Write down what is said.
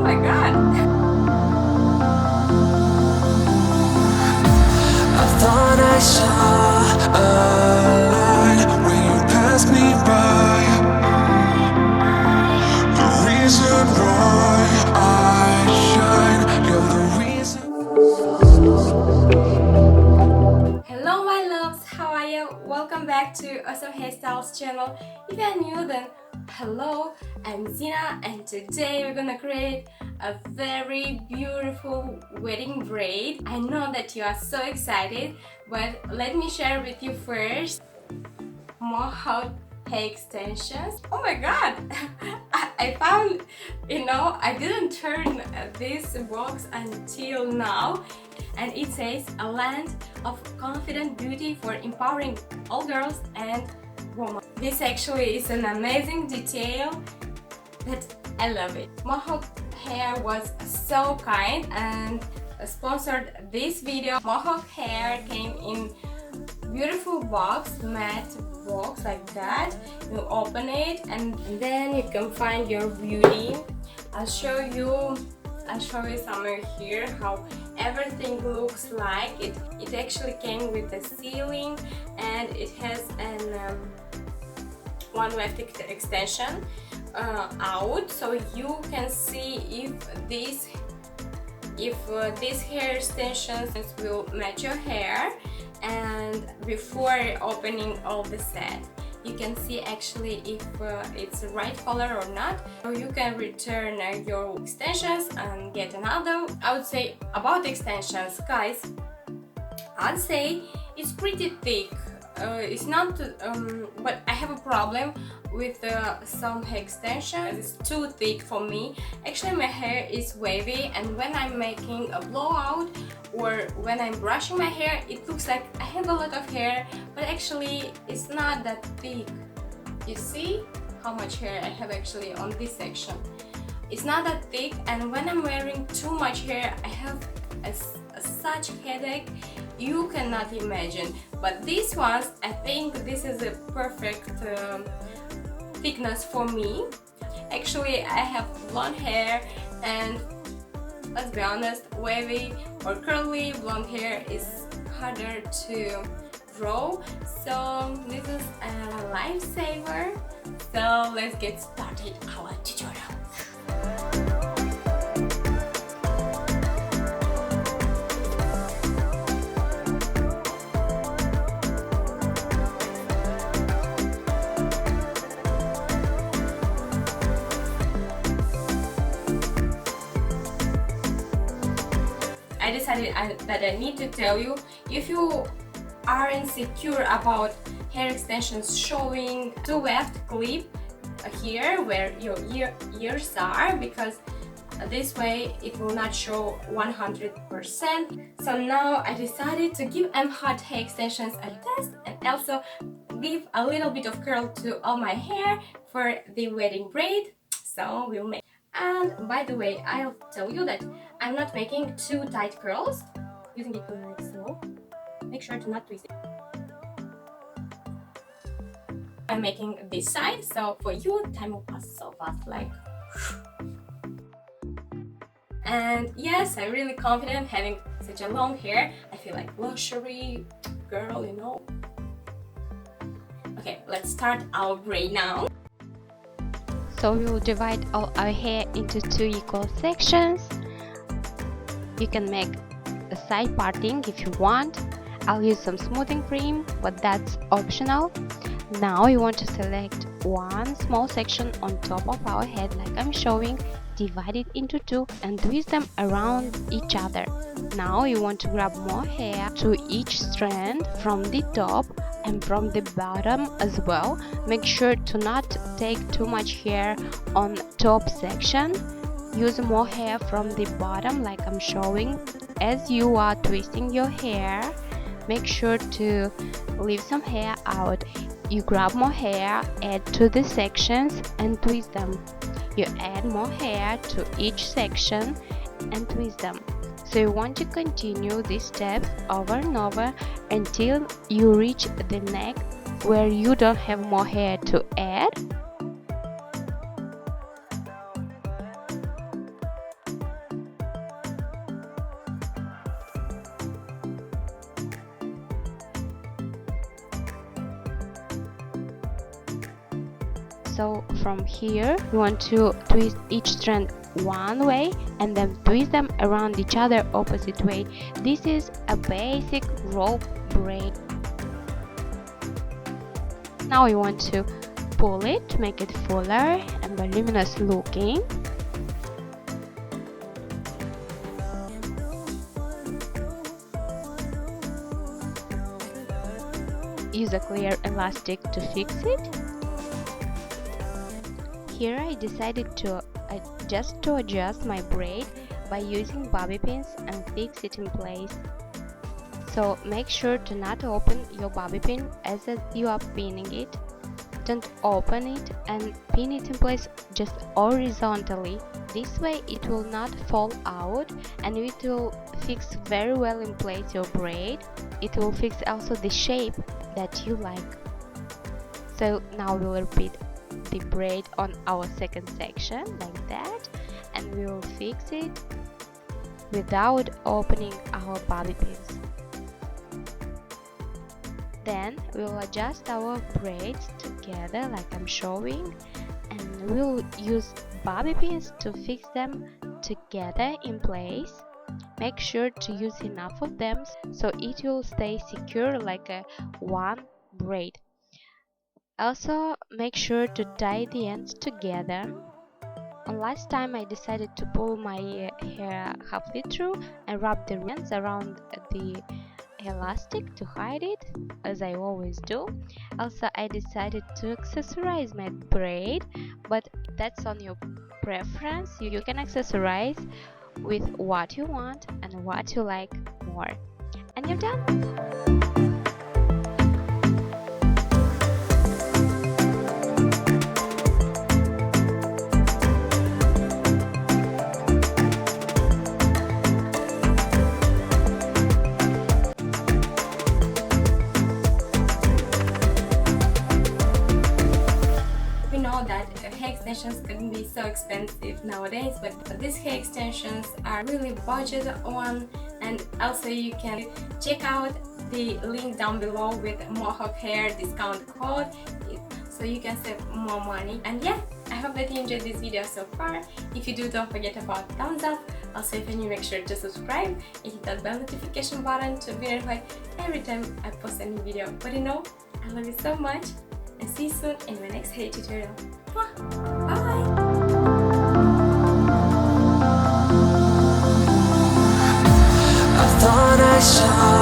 Oh my god! I thought I saw a light when you passed me by. The reason why I shine, you're the reason. Hello my loves, how are you? Welcome back to Awesome Hairstyles channel. If you are new, then hello, I'm Zina, and today we're gonna create a very beautiful wedding braid. I know that you are so excited, but let me share with you first MHOT hair extensions. Oh my god! I found, I didn't turn this box until now, and it says a land of confident beauty for empowering all girls and women. This actually is an amazing detail that I love it. MHOT Hair was so kind and sponsored this video. MHOT Hair came in beautiful box, matte box like that. You open it and then you can find your beauty. I'll show you somewhere here how everything looks like. It actually came with the sealing, and it has an one left extension out, so you can see if these hair extensions will match your hair. And before opening all the set, you can see actually if it's the right color or not. So you can return your extensions and get another. I would say about extensions, guys, I'd say it's pretty thick. It's not, but I have a problem with some hair extensions. It's too thick for me. Actually, my hair is wavy, and when I'm making a blowout or when I'm brushing my hair, it looks like I have a lot of hair, but actually it's not that thick. You see how much hair I have actually on this section? It's not that thick, and when I'm wearing too much hair, I have such headache you cannot imagine. But these ones, I think this is a perfect thickness for me. Actually, I have blonde hair, and let's be honest, wavy or curly blonde hair is harder to draw, so this is a lifesaver. So let's get started our tutorial. I decided that I need to tell you, if you are insecure about hair extensions showing to left clip here where your ears are, because this way it will not show 100%. So now I decided to give MHOT hair extensions a test and also give a little bit of curl to all my hair for the wedding braid. So we'll make. And by the way, I'll tell you that I'm not making too tight curls. Using it like so. Make sure to not twist it. I'm making this side, so for you, time will pass so fast, like. And yes, I'm really confident having such a long hair. I feel like luxury girl, you know. Okay, let's start our braid now. So we will divide all our hair into two equal sections. You can make a side parting if you want. I'll use some smoothing cream, but that's optional. Now you want to select one small section on top of our head like I'm showing, divide it into two and twist them around each other. Now you want to grab more hair to each strand from the top and from the bottom as well. Make sure to not take too much hair on top section. Use more hair from the bottom like I'm showing. As you are twisting your hair, make sure to leave some hair out. You grab more hair, add to the sections and twist them. You add more hair to each section and twist them. So you want to continue these steps over and over until you reach the neck where you don't have more hair to add. So from here you want to twist each strand one way and then twist them around each other opposite way. This is a basic rope braid. Now you want to pull it, make it fuller and voluminous looking. Use a clear elastic to fix it. Here I decided to adjust my braid by using bobby pins and fix it in place. So make sure to not open your bobby pin as you are pinning it. Don't open it and pin it in place just horizontally. This way it will not fall out and it will fix very well in place your braid. It will fix also the shape that you like. So now we'll repeat the braid on our second section like that, and we will fix it without opening our bobby pins. Then we'll adjust our braids together like I'm showing, and we'll use bobby pins to fix them together in place. Make sure to use enough of them so it will stay secure like a one braid. Also make sure to tie the ends together. And last time I decided to pull my hair halfway through and wrap the ends around the elastic to hide it, as I always do. Also I decided to accessorize my braid, but that's on your preference. You can accessorize with what you want and what you like more. And you're done. Hair extensions can be so expensive nowadays, but these hair extensions are really budget one, and also you can check out the link down below with MHOT hair discount code so you can save more money. And yeah, I hope that you enjoyed this video so far. If you do, don't forget about thumbs up. Also, if you're new, make sure to subscribe and hit that bell notification button to be notified every time I post a new video. But you know, I love you so much, and see you soon in my next hair tutorial. Bye! I thought I saw